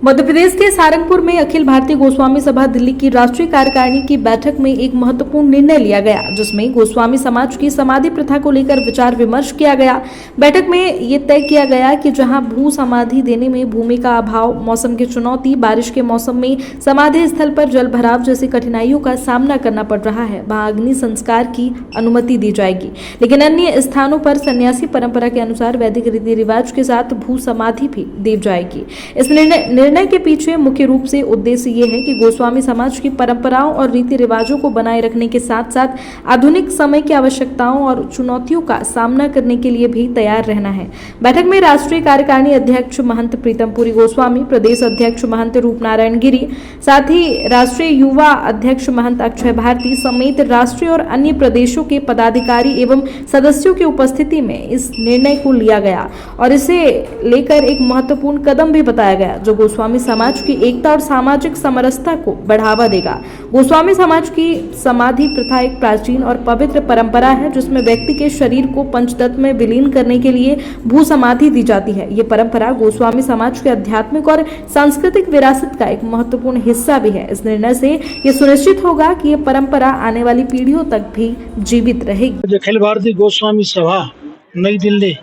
मध्य प्रदेश के सारंगपुर में अखिल भारतीय गोस्वामी सभा दिल्ली की राष्ट्रीय कार्यकारिणी की बैठक में एक महत्वपूर्ण निर्णय लिया गया, जिसमें गोस्वामी समाज की समाधि प्रथा को लेकर विचार विमर्श किया गया। बैठक में ये तय किया गया कि जहां भू समाधि देने में भूमि का अभाव, मौसम की चुनौती, बारिश के मौसम में समाधि स्थल पर जल भराव जैसी कठिनाइयों का सामना करना पड़ रहा है, वहां अग्नि संस्कार की अनुमति दी जाएगी, लेकिन अन्य स्थानों पर सन्यासी परंपरा के अनुसार वैदिक रीति रिवाज के साथ भू समाधि भी दी जाएगी। इस निर्णय के पीछे मुख्य रूप से उद्देश्य ये है कि गोस्वामी समाज की परंपराओं और रीति रिवाजों को बनाए रखने के साथ साथ आधुनिक समय की आवश्यकताओं और चुनौतियों का सामना करने के लिए भी तैयार रहना है। बैठक में राष्ट्रीय कार्यकारिणी अध्यक्ष महंत प्रीतमपुरी गोस्वामी, प्रदेश अध्यक्ष महंत रूपनारायण गिरी, साथ ही राष्ट्रीय युवा अध्यक्ष महंत अक्षय भारती समेत राष्ट्रीय और अन्य प्रदेशों के पदाधिकारी एवं सदस्यों की उपस्थिति में इस निर्णय को लिया गया और इसे लेकर एक महत्वपूर्ण कदम भी बताया गया, जो गोस्वामी समाज की एकता और सामाजिक समरसता को बढ़ावा देगा। गोस्वामी समाज की समाधि प्रथा एक प्राचीन और पवित्र परंपरा है, जिसमें व्यक्ति के शरीर को पंचतत्व में विलीन करने के लिए भू समाधि दी जाती है। ये परंपरा गोस्वामी समाज के आध्यात्मिक और सांस्कृतिक विरासत का एक महत्वपूर्ण हिस्सा भी है। इस निर्णय से ये सुनिश्चित होगा कि ये परंपरा आने वाली पीढ़ियों तक भी जीवित रहेगी। अखिल भारतीय गोस्वामी सभा नई दिल्ली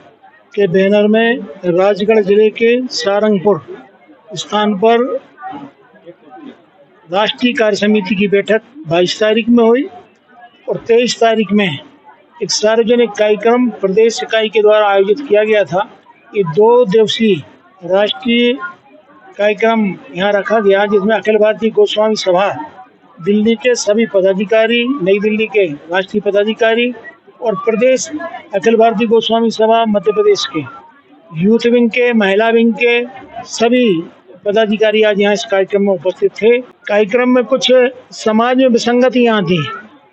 के बैनर में राजगढ़ जिले के सारंगपुर स्थान पर राष्ट्रीय कार्य समिति की बैठक 22 तारीख में हुई और 23 तारीख में एक सार्वजनिक कार्यक्रम प्रदेश इकाई के द्वारा आयोजित किया गया था। ये 2 दिवसीय राष्ट्रीय कार्यक्रम यहाँ रखा गया, जिसमें अखिल भारतीय गोस्वामी सभा दिल्ली के सभी पदाधिकारी, नई दिल्ली के राष्ट्रीय पदाधिकारी और प्रदेश अखिल भारतीय गोस्वामी सभा मध्य प्रदेश के यूथ विंग के, महिला विंग के सभी पदाधिकारी आज यहाँ इस कार्यक्रम में उपस्थित थे। कार्यक्रम में कुछ समाज में विसंगतियाँ थी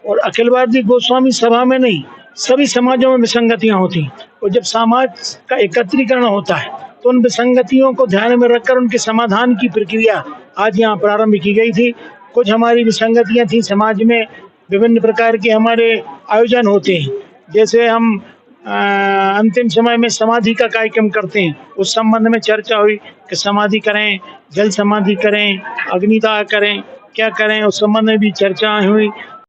और अखिल भारतीय गोस्वामी सभा में नहीं, सभी समाजों में विसंगतियाँ होती, और जब समाज का एकत्रीकरण होता है तो उन विसंगतियों को ध्यान में रखकर उनके समाधान की प्रक्रिया आज यहाँ प्रारंभ की गई थी। कुछ हमारी विसंगतियाँ थी, समाज में विभिन्न प्रकार के हमारे आयोजन होते हैं, जैसे हम अंतिम समय में समाधि का कार्यक्रम करते हैं, उस संबंध में चर्चा हुई कि समाधि करें, जल समाधि करें, अग्निदाह करें, क्या करें, उस संबंध में भी चर्चा हुई।